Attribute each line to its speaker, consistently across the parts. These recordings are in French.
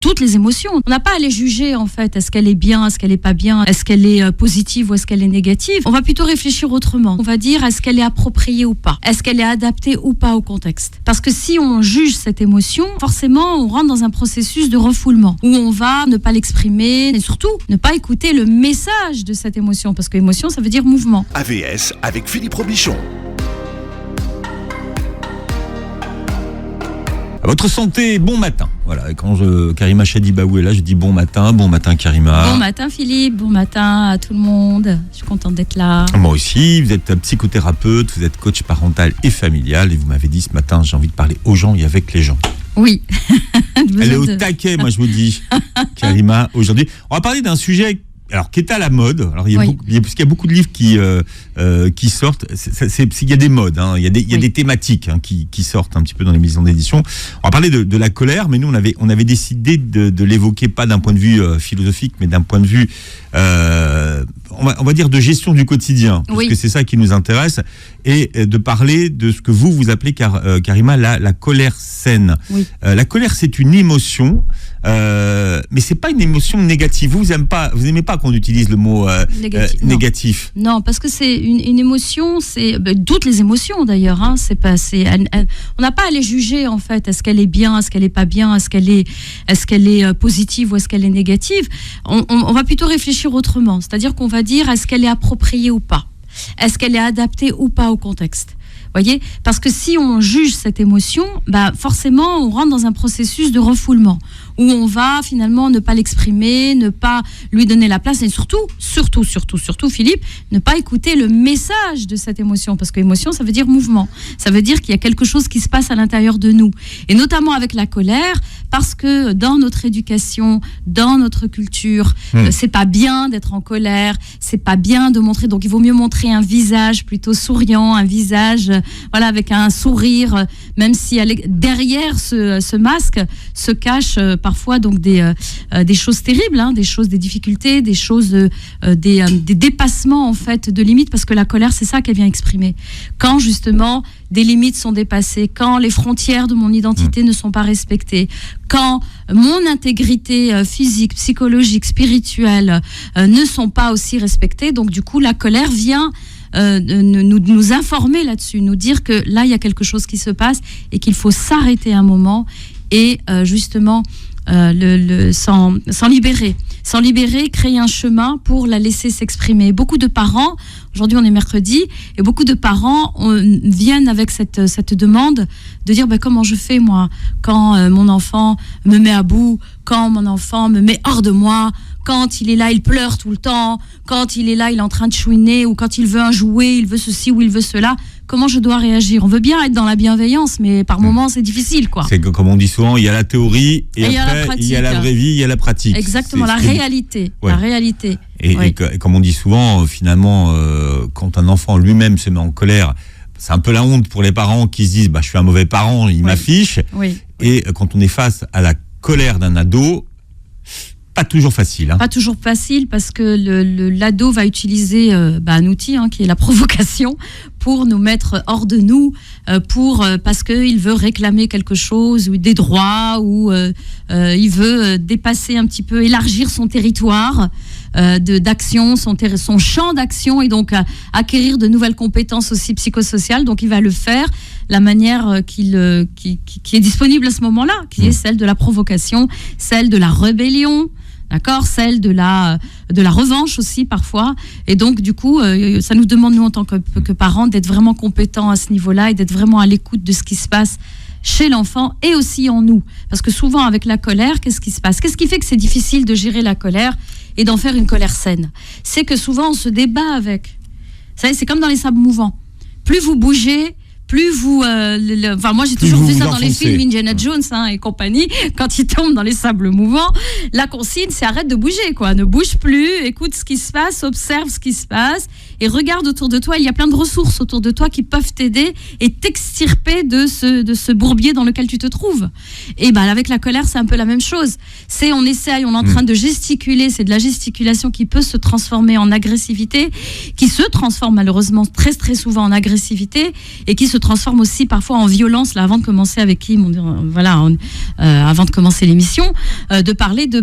Speaker 1: toutes les émotions. On n'a pas à les juger en fait. Est-ce qu'elle est bien, est-ce qu'elle est pas bien, est-ce qu'elle est positive ou est-ce qu'elle est négative? On va plutôt réfléchir autrement. On va dire est-ce qu'elle est appropriée ou pas? Est-ce qu'elle est adaptée ou pas au contexte? Parce que si on juge cette émotion, forcément on rentre dans un processus de refoulement où on va ne pas l'exprimer et surtout ne pas écouter le message de cette émotion parce que émotion ça veut dire mouvement.
Speaker 2: AVS avec Philippe Robichon.
Speaker 3: À votre santé, bon matin. Voilà, quand Karima Chadibaou est là, je dis bon matin Karima.
Speaker 1: Bon matin Philippe, bon matin à tout le monde. Je suis contente d'être là.
Speaker 3: Moi aussi, vous êtes psychothérapeute, vous êtes coach parental et familial et vous m'avez dit ce matin, j'ai envie de parler aux gens et avec les gens.
Speaker 1: Oui.
Speaker 3: Elle est au taquet, moi je vous dis, Karima, aujourd'hui. On va parler d'un sujet qui est à la mode. Alors, parce qu'il y a beaucoup de livres qui sortent. Il y a des modes, il y a des thématiques qui sortent un petit peu dans les maisons d'édition. On va parler de la colère, mais nous, on avait décidé de l'évoquer pas d'un point de vue philosophique, mais d'un point de vue, on va dire, de gestion du quotidien, parce que c'est ça qui nous intéresse, et de parler de ce que vous appelez, Karima, la colère saine. Oui. La colère, c'est une émotion, mais c'est pas une émotion négative. Vous aimez pas qu'on utilise le mot négatif.
Speaker 1: Non, parce que c'est une émotion, c'est toutes les émotions d'ailleurs. On n'a pas à les juger en fait. Est-ce qu'elle est bien, est-ce qu'elle est pas bien, est-ce qu'elle est positive ou est-ce qu'elle est négative? On va plutôt réfléchir autrement. C'est-à-dire qu'on va dire est-ce qu'elle est appropriée ou pas? Est-ce qu'elle est adaptée ou pas au contexte? Voyez, parce que si on juge cette émotion, forcément on rentre dans un processus de refoulement où on va finalement ne pas l'exprimer, ne pas lui donner la place et surtout Philippe, ne pas écouter le message de cette émotion parce que émotion ça veut dire mouvement, ça veut dire qu'il y a quelque chose qui se passe à l'intérieur de nous et notamment avec la colère parce que dans notre éducation, dans notre culture, c'est pas bien d'être en colère, c'est pas bien de montrer, donc il vaut mieux montrer un visage plutôt souriant, un visage avec un sourire, même si derrière ce masque se cache parfois donc des choses terribles, des difficultés, des choses, des dépassements en fait de limites, parce que la colère c'est ça qu'elle vient exprimer. Quand justement des limites sont dépassées, quand les frontières de mon identité ne sont pas respectées, quand mon intégrité physique, psychologique, spirituelle ne sont pas aussi respectées, donc du coup la colère vient nous informer là-dessus, nous dire que là il y a quelque chose qui se passe et qu'il faut s'arrêter un moment et justement s'en libérer, créer un chemin pour la laisser s'exprimer. Beaucoup de parents, aujourd'hui on est mercredi, et beaucoup de parents viennent avec cette demande de dire comment je fais moi quand mon enfant me met à bout, quand mon enfant me met hors de moi, quand il est là, il pleure tout le temps, quand il est là, il est en train de chouiner, ou quand il veut un jouet, il veut ceci ou il veut cela. Comment je dois réagir? On veut bien être dans la bienveillance, mais par moments, c'est difficile, quoi.
Speaker 3: C'est que, comme on dit souvent, il y a la théorie et après, il y a la vraie vie, il y a la pratique.
Speaker 1: Exactement, la réalité. Ouais. La réalité.
Speaker 3: Et comme on dit souvent, finalement, quand un enfant lui-même se met en colère, c'est un peu la honte pour les parents qui se disent je suis un mauvais parent, il m'affiche. Oui. Et quand on est face à la colère d'un ado, pas toujours facile.
Speaker 1: Pas toujours facile parce que l'ado va utiliser un outil qui est la provocation pour nous mettre hors de nous, parce qu'il veut réclamer quelque chose, ou des droits, ou il veut dépasser un petit peu, élargir son territoire d'action, son champ d'action, et donc acquérir de nouvelles compétences aussi psychosociales. Donc il va le faire la manière qui est disponible à ce moment-là, qui est celle de la provocation, celle de la rébellion, d'accord, celle de la revanche aussi parfois. Et donc du coup ça nous demande, nous en tant que parents, d'être vraiment compétents à ce niveau-là et d'être vraiment à l'écoute de ce qui se passe chez l'enfant et aussi en nous, parce que souvent avec la colère, qu'est-ce qui se passe? Qu'est-ce qui fait que c'est difficile de gérer la colère et d'en faire une colère saine? C'est que souvent on se débat avec. Vous savez, c'est comme dans les sables mouvants, plus vous bougez, plus vous... moi, j'ai toujours vu ça dans les films Indiana Jones et compagnie. Quand ils tombent dans les sables mouvants, la consigne, c'est arrête de bouger, quoi. Ne bouge plus, écoute ce qui se passe, observe ce qui se passe et regarde autour de toi. Il y a plein de ressources autour de toi qui peuvent t'aider et t'extirper de ce bourbier dans lequel tu te trouves. Et avec la colère, c'est un peu la même chose. On essaye, on est en train de gesticuler. C'est de la gesticulation qui peut se transformer en agressivité, qui se transforme malheureusement très, très souvent en agressivité et qui se se transforme aussi parfois en violence. Là, avant de commencer avec Kim, avant de commencer l'émission, de parler de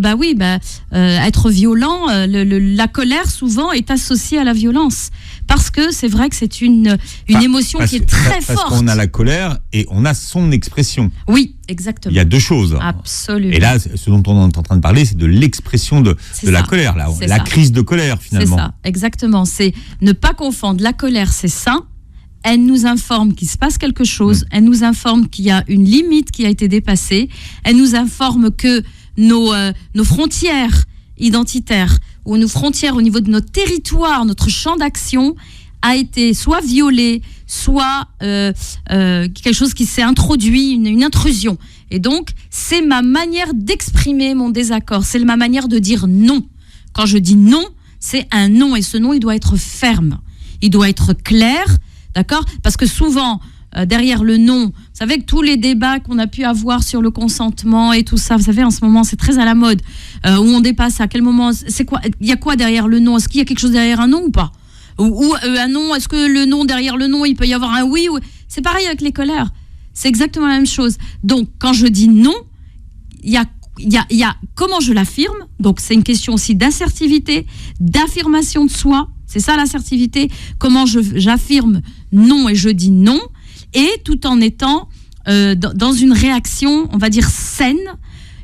Speaker 1: être violent. La colère souvent est associée à la violence, parce que c'est vrai que c'est une émotion qui est très forte.
Speaker 3: Parce qu'on a la colère et on a son expression.
Speaker 1: Oui, exactement.
Speaker 3: Il y a deux choses.
Speaker 1: Absolument.
Speaker 3: Et là, ce dont on est en train de parler, c'est de l'expression de la colère, la crise de colère finalement.
Speaker 1: C'est ça, exactement. C'est ne pas confondre la colère, c'est sain. Elle nous informe qu'il se passe quelque chose. Elle nous informe qu'il y a une limite qui a été dépassée. Elle nous informe que nos frontières identitaires ou nos frontières au niveau de notre territoire, notre champ d'action a été soit violé, soit quelque chose qui s'est introduit, une intrusion. Et donc, c'est ma manière d'exprimer mon désaccord. C'est ma manière de dire non. Quand je dis non, c'est un non. Et ce non, il doit être ferme. Il doit être clair, d'accord ? Parce que souvent, derrière le non, vous savez que tous les débats qu'on a pu avoir sur le consentement et tout ça, vous savez, en ce moment, c'est très à la mode, où on dépasse à quel moment, c'est quoi, il y a quoi derrière le non ? Est-ce qu'il y a quelque chose derrière un non ou pas ? Ou un non, est-ce que le non, derrière le non, il peut y avoir un oui ou... C'est pareil avec les colères. C'est exactement la même chose. Donc, quand je dis non, il y a comment je l'affirme. Donc, c'est une question aussi d'assertivité, d'affirmation de soi. C'est ça l'assertivité. Comment j'affirme non et je dis non, et tout en étant dans une réaction, on va dire, saine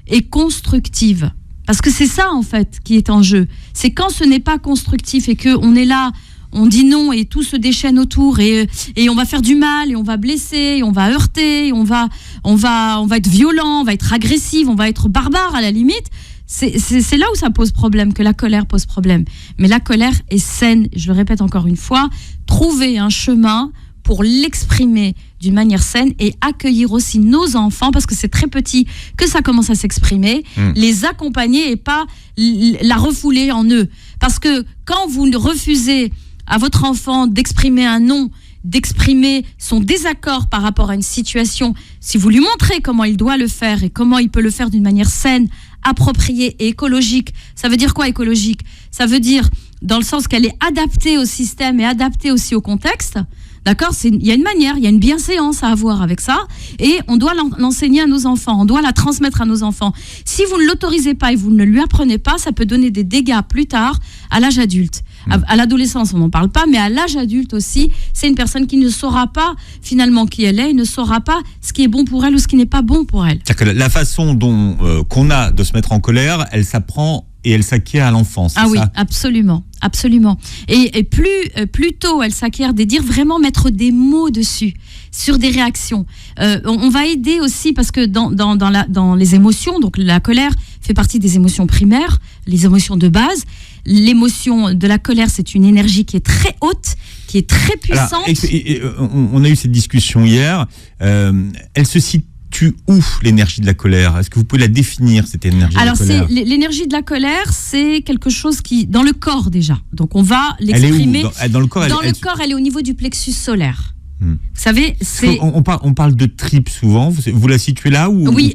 Speaker 1: et constructive. Parce que c'est ça, en fait, qui est en jeu. C'est quand ce n'est pas constructif et qu'on est là, on dit non et tout se déchaîne autour et on va faire du mal et on va blesser, et on va heurter, et on va être violent, on va être agressif, on va être barbare à la limite. C'est là où ça pose problème, que la colère pose problème. Mais la colère est saine, je le répète encore une fois, trouver un chemin pour l'exprimer d'une manière saine et accueillir aussi nos enfants, parce que c'est très petit que ça commence à s'exprimer, les accompagner et pas la refouler en eux. Parce que quand vous refusez à votre enfant d'exprimer un non, d'exprimer son désaccord par rapport à une situation, si vous lui montrez comment il doit le faire et comment il peut le faire d'une manière saine, appropriée et écologique. Ça veut dire quoi, écologique ? Ça veut dire dans le sens qu'elle est adaptée au système et adaptée aussi au contexte. D'accord ? Il y a une manière, il y a une bienséance à avoir avec ça, et on doit l'enseigner à nos enfants, on doit la transmettre à nos enfants. Si vous ne l'autorisez pas et vous ne lui apprenez pas, ça peut donner des dégâts plus tard à l'âge adulte. À l'adolescence, on n'en parle pas, mais à l'âge adulte aussi, c'est une personne qui ne saura pas finalement qui elle est, et ne saura pas ce qui est bon pour elle ou ce qui n'est pas bon pour elle.
Speaker 3: C'est-à-dire que la façon dont qu'on a de se mettre en colère, elle s'apprend et elle s'acquiert à l'enfance.
Speaker 1: Ah oui, absolument, absolument. Et plus tôt elle s'acquiert, de dire vraiment mettre des mots dessus, sur des réactions. On va aider aussi, parce que dans les émotions, donc la colère fait partie des émotions primaires, les émotions de base. L'émotion de la colère, c'est une énergie qui est très haute, qui est très puissante.
Speaker 3: Alors, on a eu cette discussion hier. Elle se situe où, l'énergie de la colère ? Est-ce que vous pouvez la définir, cette énergie de la colère ? Alors,
Speaker 1: l'énergie de la colère, c'est quelque chose qui, dans le corps déjà. Donc, on va l'exprimer.
Speaker 3: Elle est où ? Dans le corps,
Speaker 1: elle est au niveau du plexus solaire. Vous savez,
Speaker 3: on parle de tripes souvent. Vous la situez là ou
Speaker 1: Oui,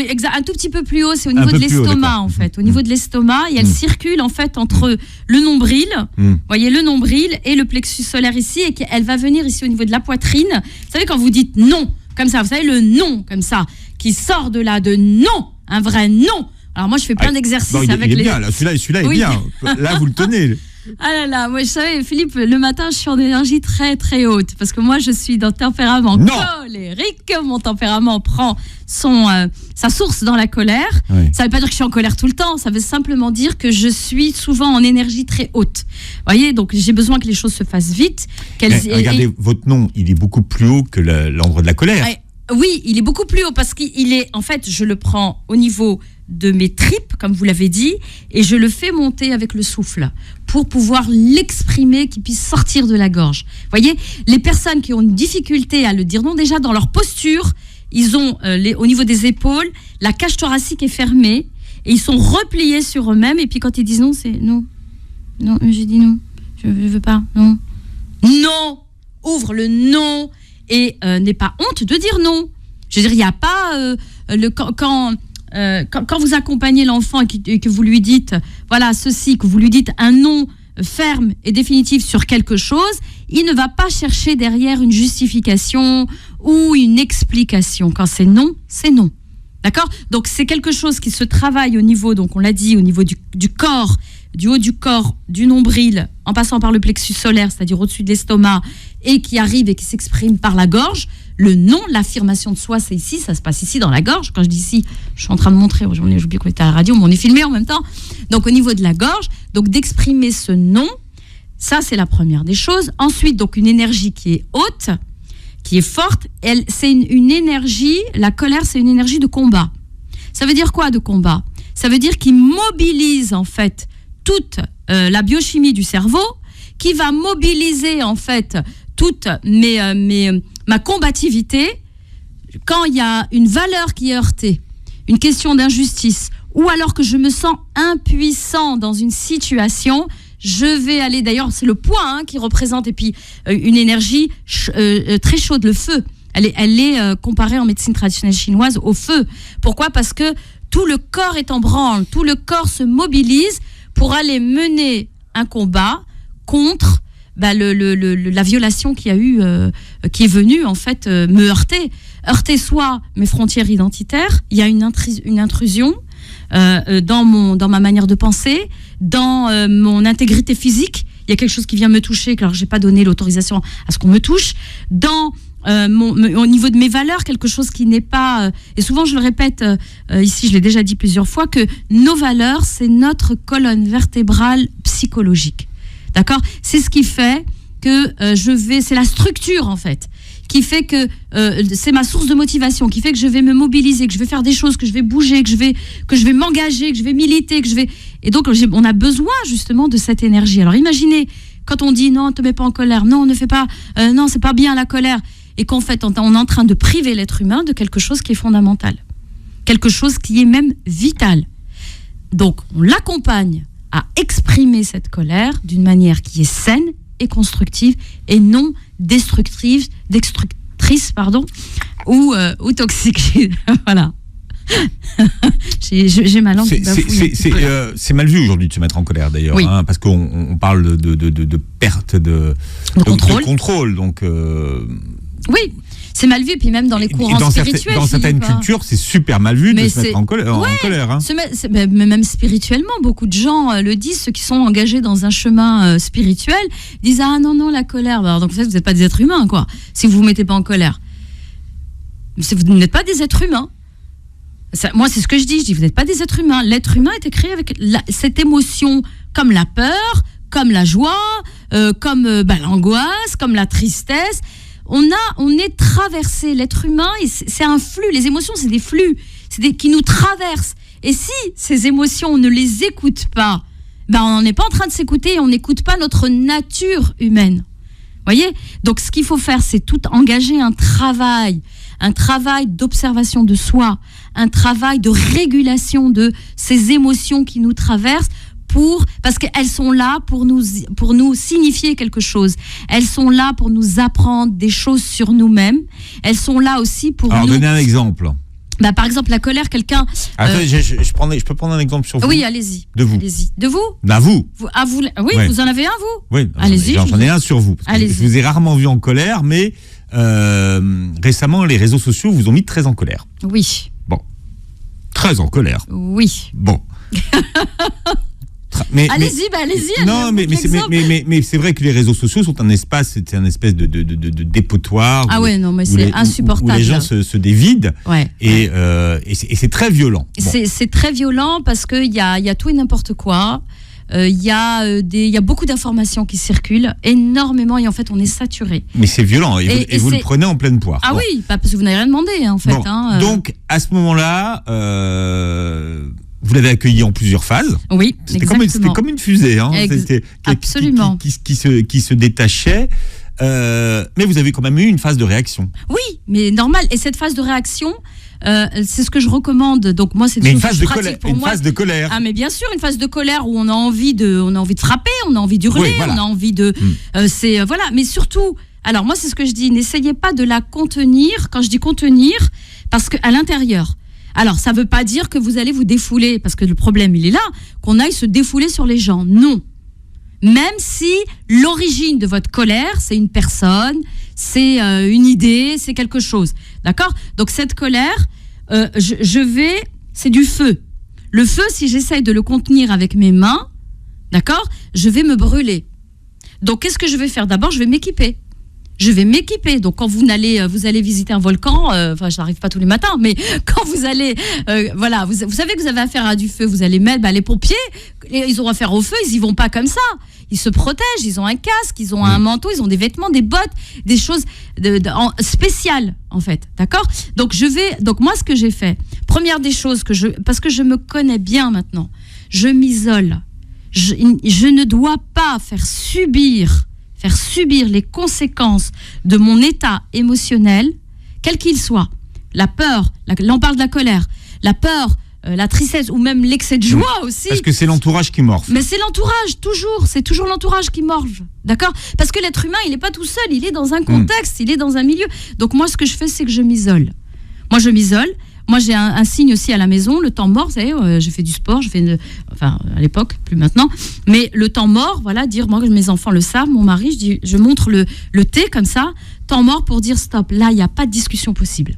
Speaker 1: exact. Un tout petit peu plus haut. C'est au niveau de l'estomac, en fait. Au niveau de l'estomac, et elle circule en fait entre le nombril, voyez, le nombril et le plexus solaire ici, et qu'elle va venir ici au niveau de la poitrine. Vous savez, quand vous dites non, comme ça, vous savez, le non, comme ça, qui sort de là, de non, un vrai non. Alors moi, je fais plein d'exercices avec les...
Speaker 3: Bien, là, celui-là est bien. Là, vous le tenez.
Speaker 1: Ah là là, moi je savais, Philippe, le matin je suis en énergie très très haute, parce que moi je suis d'un tempérament colérique, mon tempérament prend sa source dans la colère. Oui. Ça ne veut pas dire que je suis en colère tout le temps, ça veut simplement dire que je suis souvent en énergie très haute. Vous voyez, donc j'ai besoin que les choses se fassent vite.
Speaker 3: Regardez, votre nom, il est beaucoup plus haut que l'endroit de la colère.
Speaker 1: Oui, il est beaucoup plus haut, parce qu'il est, en fait, je le prends au niveau de mes tripes, comme vous l'avez dit, et je le fais monter avec le souffle pour pouvoir l'exprimer, qu'il puisse sortir de la gorge. Vous voyez, les personnes qui ont une difficulté à le dire non, déjà dans leur posture, ils ont au niveau des épaules, la cage thoracique est fermée et ils sont repliés sur eux-mêmes, et puis quand ils disent non, c'est non. Non, j'ai dit non. Je veux pas. Non. Non. Ouvre le non et n'aie pas honte de dire non. Je veux dire, il n'y a pas quand vous accompagnez l'enfant et que vous lui dites voilà ceci, que vous lui dites un non ferme et définitive sur quelque chose, il ne va pas chercher derrière une justification ou une explication. Quand c'est non, c'est non. D'accord ? Donc c'est quelque chose qui se travaille au niveau, donc on l'a dit, au niveau du corps, du haut du corps, du nombril, en passant par le plexus solaire, c'est-à-dire au-dessus de l'estomac, et qui arrive et qui s'exprime par la gorge. Le non, l'affirmation de soi, c'est ici, ça se passe ici dans la gorge. Quand je dis ici, je suis en train de montrer, j'ai oublié qu'on était à la radio, mais on est filmé en même temps. Donc au niveau de la gorge, donc d'exprimer ce non, ça c'est la première des choses. Ensuite, donc une énergie qui est haute, qui est forte, c'est une énergie, la colère c'est une énergie de combat. Ça veut dire quoi de combat ? Ça veut dire qu'il mobilise en fait toute la biochimie du cerveau, qui va mobiliser en fait toute ma combativité quand il y a une valeur qui est heurtée, une question d'injustice, ou alors que je me sens impuissant dans une situation, je vais aller, d'ailleurs c'est le poids qui représente, et puis une énergie très chaude, le feu. Elle est comparée en médecine traditionnelle chinoise au feu. Pourquoi ? Parce que tout le corps est en branle, tout le corps se mobilise pour aller mener un combat contre la violation qui est venue en fait me heurter soit mes frontières identitaires. Il y a une intrusion dans ma manière de penser, dans mon intégrité physique. Il y a quelque chose qui vient me toucher, alors j'ai pas donné l'autorisation à ce qu'on me touche. Au niveau de mes valeurs, quelque chose qui n'est pas... et souvent, je le répète, ici, je l'ai déjà dit plusieurs fois, que nos valeurs, c'est notre colonne vertébrale psychologique. D'accord ? C'est ce qui fait que c'est la structure, en fait, qui fait que c'est ma source de motivation, qui fait que je vais me mobiliser, que je vais faire des choses, que je vais bouger, que je vais m'engager, que je vais militer, Et donc, on a besoin, justement, de cette énergie. Alors, imaginez, quand on dit « non, ne te mets pas en colère »,« non, ne fais pas... non, c'est pas bien la colère », et qu'en fait, on est en train de priver l'être humain de quelque chose qui est fondamental, quelque chose qui est même vital. Donc, on l'accompagne à exprimer cette colère d'une manière qui est saine et constructive et non destructrice, ou toxique. Voilà. J'ai ma langue qui bafouille.
Speaker 3: C'est mal vu aujourd'hui de se mettre en colère d'ailleurs,
Speaker 1: oui.
Speaker 3: Parce qu'on parle de perte de contrôle. Donc,
Speaker 1: oui, c'est mal vu, et puis même dans les courants spirituels.
Speaker 3: Dans certaines cultures, c'est super mal vu de se mettre en colère.
Speaker 1: Mais même spirituellement, beaucoup de gens le disent, ceux qui sont engagés dans un chemin spirituel, disent « Ah non, la colère, donc vous n'êtes pas des êtres humains, quoi, si vous ne vous mettez pas en colère. » Vous n'êtes pas des êtres humains. Moi, c'est ce que je dis, vous n'êtes pas des êtres humains. L'être humain était créé avec cette émotion, comme la peur, comme la joie, comme l'angoisse, comme la tristesse. On est traversé, l'être humain, c'est un flux. Les émotions, c'est des flux, qui nous traversent. Et si ces émotions, on ne les écoute pas, on n'est pas en train de s'écouter et on n'écoute pas notre nature humaine. Voyez ? Donc, ce qu'il faut faire, c'est tout engager un travail d'observation de soi, un travail de régulation de ces émotions qui nous traversent, parce qu'elles sont là pour nous signifier quelque chose. Elles sont là pour nous apprendre des choses sur nous-mêmes. Elles sont là aussi pour
Speaker 3: Alors, donnez un exemple.
Speaker 1: Par exemple, la colère, quelqu'un...
Speaker 3: Attendez, je peux prendre un exemple sur vous ?
Speaker 1: Oui, allez-y.
Speaker 3: De vous.
Speaker 1: Allez-y. De vous ?
Speaker 3: Vous.
Speaker 1: Oui, ouais. Vous en avez un, vous ?
Speaker 3: Oui,
Speaker 1: allez-y.
Speaker 3: J'en ai un sur vous. Parce que je vous ai rarement vu en colère, mais récemment, les réseaux sociaux vous ont mis très en colère.
Speaker 1: Oui.
Speaker 3: Bon. Très en colère.
Speaker 1: Oui.
Speaker 3: Bon.
Speaker 1: Allez-y.
Speaker 3: Non, mais c'est vrai que les réseaux sociaux sont un espèce de dépotoir.
Speaker 1: Ah ouais, non, mais c'est insupportable.
Speaker 3: Où les gens se dévident.
Speaker 1: Ouais.
Speaker 3: Et c'est très violent. Bon.
Speaker 1: C'est très violent parce qu'il y a tout et n'importe quoi. Il y a beaucoup d'informations qui circulent, énormément, et en fait, on est saturé.
Speaker 3: Mais c'est violent, et vous le prenez en pleine poire.
Speaker 1: Ah bon. Oui, parce que vous n'avez rien demandé, en fait. Bon.
Speaker 3: Donc, à ce moment-là... vous l'avez accueilli en plusieurs phases.
Speaker 1: Oui,
Speaker 3: c'était comme une fusée. C'était
Speaker 1: absolument.
Speaker 3: Qui se détachait. Mais vous avez quand même eu une phase de réaction.
Speaker 1: Oui, mais normal. Et cette phase de réaction, c'est ce que je recommande. Donc moi, c'est
Speaker 3: une phase de colère. Phase de colère.
Speaker 1: Ah, mais bien sûr, une phase de colère où on a envie de frapper, on a envie d'hurler, voilà. On a envie de. Voilà. Mais surtout, alors moi, c'est ce que je dis. N'essayez pas de la contenir. Quand je dis contenir, parce qu'à l'intérieur. Alors, ça ne veut pas dire que vous allez vous défouler, parce que le problème, il est là, qu'on aille se défouler sur les gens. Non. Même si l'origine de votre colère, c'est une personne, c'est une idée, c'est quelque chose. D'accord ? Donc cette colère, c'est du feu. Le feu, si j'essaye de le contenir avec mes mains, d'accord ? Je vais me brûler. Donc qu'est-ce que je vais faire ? D'abord, je vais m'équiper. Donc quand vous allez visiter un volcan, enfin je n'arrive pas tous les matins, mais quand vous allez, vous savez que vous avez affaire à du feu, vous allez mettre les pompiers, ils auront affaire au feu, ils y vont pas comme ça. Ils se protègent, ils ont un casque, ils ont un manteau, ils ont des vêtements, des bottes, des choses spéciales en fait, d'accord ? Donc moi ce que j'ai fait, première des choses parce que je me connais bien maintenant, je m'isole. Je ne dois pas faire subir les conséquences de mon état émotionnel, quel qu'il soit. La peur, là on parle de la colère, la peur, la tristesse ou même l'excès de joie aussi.
Speaker 3: Parce que c'est l'entourage qui morfe.
Speaker 1: Mais c'est l'entourage, c'est toujours l'entourage qui morfe, d'accord ? Parce que l'être humain, il n'est pas tout seul, il est dans un contexte, il est dans un milieu. Donc moi, ce que je fais, c'est que je m'isole. Moi, j'ai un signe aussi à la maison, le temps mort, vous savez, j'ai fait du sport, à l'époque, plus maintenant, mais le temps mort, dire, moi, mes enfants le savent, mon mari, je montre le thé comme ça, temps mort pour dire stop, là, il n'y a pas de discussion possible.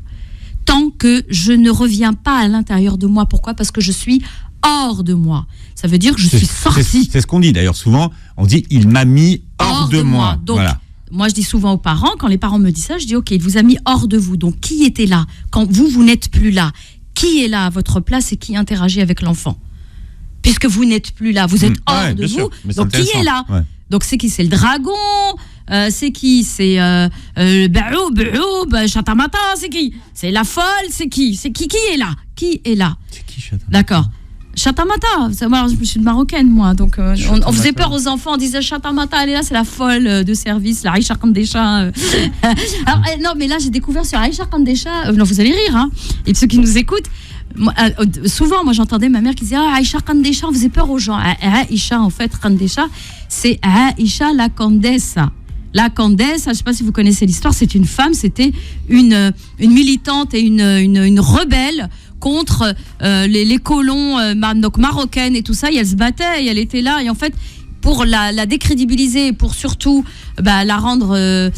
Speaker 1: Tant que je ne reviens pas à l'intérieur de moi. Pourquoi ? Parce que je suis hors de moi. Ça veut dire que je suis sortie.
Speaker 3: C'est ce qu'on dit d'ailleurs souvent, on dit, il m'a mis hors de moi.
Speaker 1: Donc, voilà. Moi, je dis souvent aux parents, quand les parents me disent ça, je dis ok, il vous a mis hors de vous. Donc, qui était là ? Quand vous n'êtes plus là, qui est là à votre place et qui interagit avec l'enfant ? Puisque vous n'êtes plus là, vous êtes hors de vous. Donc, qui est là ? Donc, c'est qui ? C'est le dragon ? C'est qui ? C'est Chatamata ? C'est qui ? C'est la folle ? C'est qui ? C'est qui est là ? Qui est là ?
Speaker 3: C'est qui Chatamata ?
Speaker 1: D'accord. Chatamata, moi je suis de marocaine moi, donc on faisait peur aux enfants, on disait Chatamata, elle est là, c'est la folle de service, la Aïcha Kandesha. Alors non, mais là j'ai découvert sur Aïcha Kandesha, non vous allez rire, hein, et ceux qui nous écoutent, souvent moi j'entendais ma mère qui disait Aïcha Kandesha, on faisait peur aux gens. Aïcha en fait, Kandesha, c'est Aïcha la Kandessa. La Candace, je ne sais pas si vous connaissez l'histoire, c'est une femme, c'était une militante et une rebelle contre les colons donc marocaines et tout ça, et elle se battait, et elle était là, et en fait, pour la décrédibiliser, pour surtout la rendre,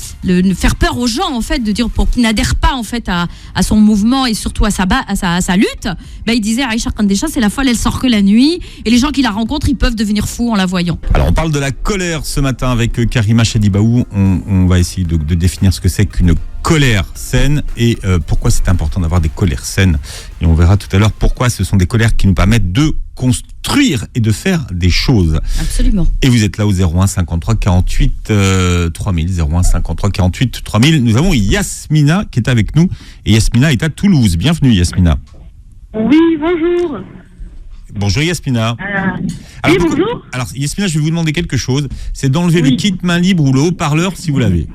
Speaker 1: faire peur aux gens, en fait, de dire, pour qu'ils n'adhèrent pas, en fait, à son mouvement et surtout à sa lutte, il disait, Aïcha Kandesha, c'est la folle, elle sort que la nuit, et les gens qui la rencontrent, ils peuvent devenir fous en la voyant.
Speaker 3: Alors, on parle de la colère ce matin avec Karima Chedibaou. On va essayer de définir ce que c'est qu'une colère saine et pourquoi c'est important d'avoir des colères saines. Et on verra tout à l'heure pourquoi ce sont des colères qui nous permettent de construire et de faire des choses.
Speaker 1: Absolument.
Speaker 3: Et vous êtes là au 01 53 48 3000, 01 53 48 3000. Nous avons Yasmina qui est avec nous. Et Yasmina est à Toulouse. Bienvenue Yasmina.
Speaker 4: Oui, bonjour.
Speaker 3: Bonjour Yasmina.
Speaker 4: Oui, bonjour.
Speaker 3: Alors Yasmina, je vais vous demander quelque chose. C'est d'enlever le kit main libre ou le haut-parleur si vous l'avez.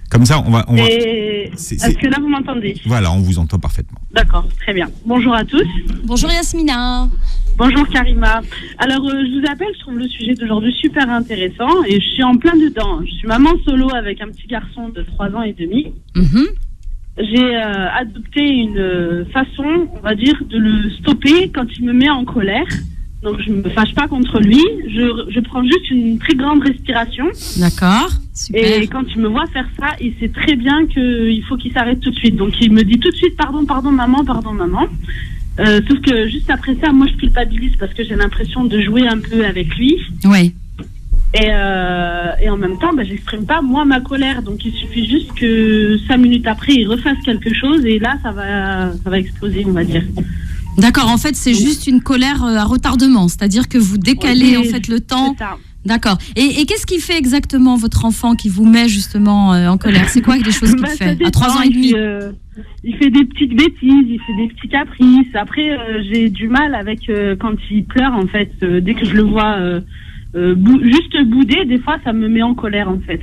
Speaker 3: Comme ça, on va.
Speaker 4: Est-ce que là, vous m'entendez ?
Speaker 3: Voilà, on vous entend parfaitement.
Speaker 4: D'accord, très bien. Bonjour à tous.
Speaker 1: Bonjour Yasmina.
Speaker 4: Bonjour Karima. Alors, je vous appelle, je trouve le sujet d'aujourd'hui super intéressant et je suis en plein dedans. Je suis maman solo avec un petit garçon de 3 ans et demi. Mm-hmm. J'ai adopté une façon, on va dire, de le stopper quand il me met en colère. Donc, je ne me fâche pas contre lui. Je prends juste une très grande respiration.
Speaker 1: D'accord, super.
Speaker 4: Et quand il me voit faire ça, il sait très bien qu'il faut qu'il s'arrête tout de suite. Donc, il me dit tout de suite « Pardon, maman, pardon, maman ». Sauf que juste après ça, moi, je culpabilise parce que j'ai l'impression de jouer un peu avec lui.
Speaker 1: Oui.
Speaker 4: Et en même temps, j'exprime pas, moi, ma colère. Donc, il suffit juste que 5 minutes après, il refasse quelque chose. Et là, ça va exploser, on va dire.
Speaker 1: D'accord, en fait, c'est juste une colère à retardement, c'est-à-dire que vous décalez en fait le temps.
Speaker 4: C'est ça.
Speaker 1: D'accord. Et qu'est-ce qu'il fait exactement votre enfant qui vous met justement en colère ? C'est quoi les choses qu'il fait à 3 ans et demi ?
Speaker 4: Il fait des petites bêtises, il fait des petits caprices. Après, j'ai du mal avec quand il pleure en fait. Dès que je le vois juste bouder, des fois, ça me met en colère en fait.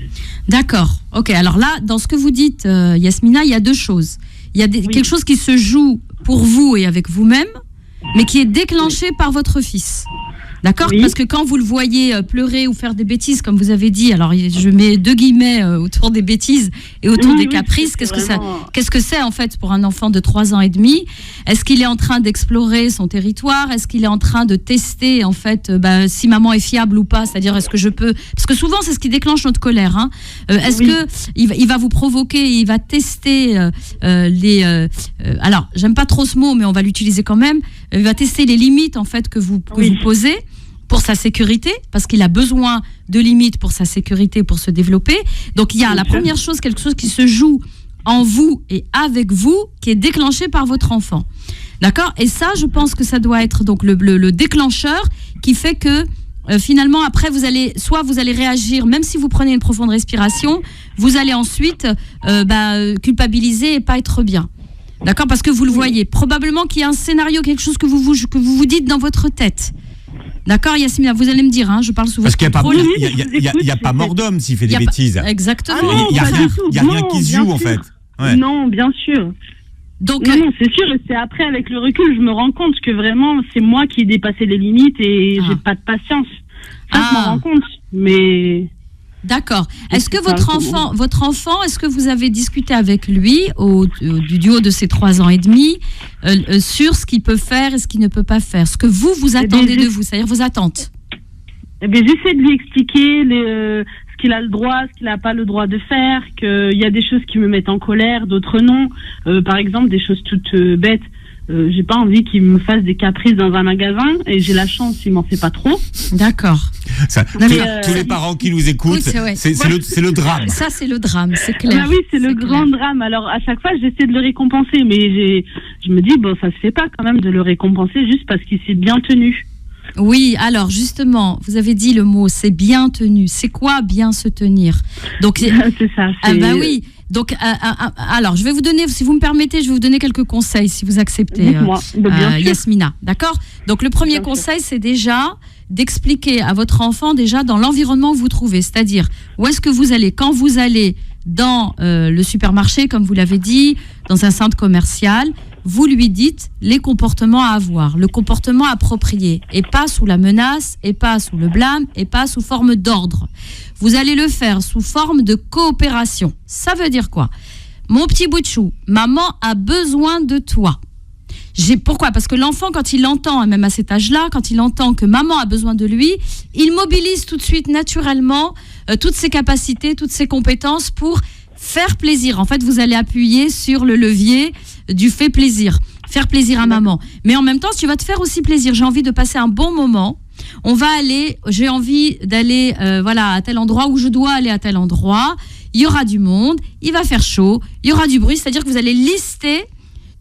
Speaker 1: D'accord. Ok. Alors là, dans ce que vous dites, Yasmina, il y a 2 choses. Il y a quelque chose qui se joue pour vous et avec vous-même, mais qui est déclenché par votre fils. D'accord ?
Speaker 4: Oui.
Speaker 1: Parce que quand vous le voyez pleurer ou faire des bêtises, comme vous avez dit, alors je mets 2 guillemets autour des bêtises et autour des caprices, qu'est-ce que c'est en fait pour un enfant de 3 ans et demi ? Est-ce qu'il est en train d'explorer son territoire ? Est-ce qu'il est en train de tester en fait si maman est fiable ou pas ? C'est-à-dire est-ce que je peux... Parce que souvent c'est ce qui déclenche notre colère. Hein. Est-ce que il va vous provoquer, il va tester alors j'aime pas trop ce mot, mais on va l'utiliser quand même. Il va tester les limites en fait que vous posez pour sa sécurité, parce qu'il a besoin de limites pour sa sécurité, pour se développer. Donc il y a la première chose, quelque chose qui se joue en vous et avec vous, qui est déclenché par votre enfant. D'accord ? Et ça, je pense que ça doit être donc le déclencheur qui fait que finalement, après, vous allez réagir, même si vous prenez une profonde respiration, vous allez ensuite culpabiliser et pas être bien. D'accord ? Parce que vous le voyez. Probablement qu'il y a un scénario, quelque chose que vous vous dites dans votre tête. D'accord, Yasmina, vous allez me dire, hein, je parle sous votre contrôle.
Speaker 3: Parce qu'il n'y a pas mort d'homme s'il fait des bêtises.
Speaker 1: Exactement.
Speaker 3: Il n'y a rien qui se joue, en fait. Ouais.
Speaker 4: Non, bien sûr.
Speaker 1: Donc,
Speaker 4: non, c'est sûr. Et c'est après, avec le recul, je me rends compte que vraiment, c'est moi qui ai dépassé les limites et j'ai pas de patience. Ça, je m'en rends compte. Mais...
Speaker 1: D'accord. Est-ce que votre enfant, est-ce que vous avez discuté avec lui du haut de ses 3 ans et demi sur ce qu'il peut faire et ce qu'il ne peut pas faire, ce que vous attendez de vous, c'est-à-dire vos attentes?
Speaker 4: J'essaie de lui expliquer ce qu'il a le droit, ce qu'il n'a pas le droit de faire, qu'il y a des choses qui me mettent en colère, d'autres non. Par exemple, des choses toutes bêtes. J'ai pas envie qu'il me fasse des caprices dans un magasin et j'ai la chance, il m'en fait pas trop.
Speaker 1: D'accord.
Speaker 3: Tous les parents qui nous écoutent, c'est le drame.
Speaker 1: Ça, c'est le drame, c'est clair.
Speaker 4: Oui, c'est le grand drame. Alors, à chaque fois, j'essaie de le récompenser, mais je me dis, bon, ça se fait pas quand même de le récompenser juste parce qu'il s'est bien tenu.
Speaker 1: Oui, alors justement, vous avez dit le mot, c'est bien tenu. C'est quoi bien se tenir? Donc,
Speaker 4: c'est ça.
Speaker 1: Oui. Donc, alors, je vais vous donner, si vous me permettez, je vais vous donner quelques conseils, si vous acceptez, Yasmina. D'accord? Donc, le premier conseil, c'est déjà d'expliquer à votre enfant déjà dans l'environnement où vous trouvez, c'est-à-dire où est-ce que vous allez, quand vous allez dans le supermarché, comme vous l'avez dit, dans un centre commercial, vous lui dites les comportements à avoir, le comportement approprié, et pas sous la menace, et pas sous le blâme, et pas sous forme d'ordre. Vous allez le faire sous forme de coopération. Ça veut dire quoi? Mon petit bout de chou, maman a besoin de toi. Pourquoi? Parce que l'enfant, quand il entend, même à cet âge-là, quand il entend que maman a besoin de lui, il mobilise tout de suite naturellement toutes ses capacités, toutes ses compétences pour faire plaisir. En fait, vous allez appuyer sur le levier du fait plaisir. Faire plaisir à maman. Mais en même temps, tu vas te faire aussi plaisir. J'ai envie de passer un bon moment. J'ai envie d'aller à tel endroit où je dois aller à tel endroit. Il y aura du monde, il va faire chaud, il y aura du bruit. C'est-à-dire que vous allez lister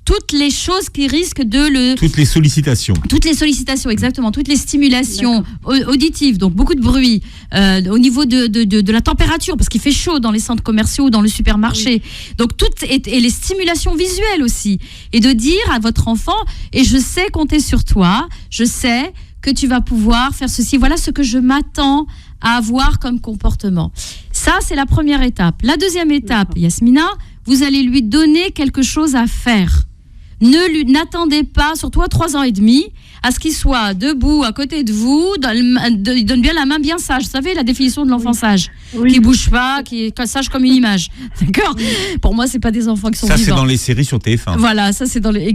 Speaker 1: toutes les choses qui risquent de
Speaker 3: Toutes les sollicitations.
Speaker 1: Toutes les sollicitations, exactement. Toutes les stimulations auditives, donc beaucoup de bruit. Au niveau de la température, parce qu'il fait chaud dans les centres commerciaux, dans le supermarché. Oui. Donc, et les stimulations visuelles aussi. Et de dire à votre enfant, et je sais compter sur toi, je sais que tu vas pouvoir faire ceci. Voilà ce que je m'attends à avoir comme comportement. Ça, c'est la première étape. La deuxième étape, Yasmina, vous allez lui donner quelque chose à faire. N'attendez pas, surtout à 3 ans et demi, à ce qu'il soit debout à côté de vous, il donne bien la main bien sage. Vous savez la définition de l'enfant sage, qui bouge pas, qui est sage comme une image. D'accord? Pour moi, c'est pas des enfants qui sont vivants.
Speaker 3: Ça, c'est dans les séries sur TF1.
Speaker 1: Voilà, ça c'est dans les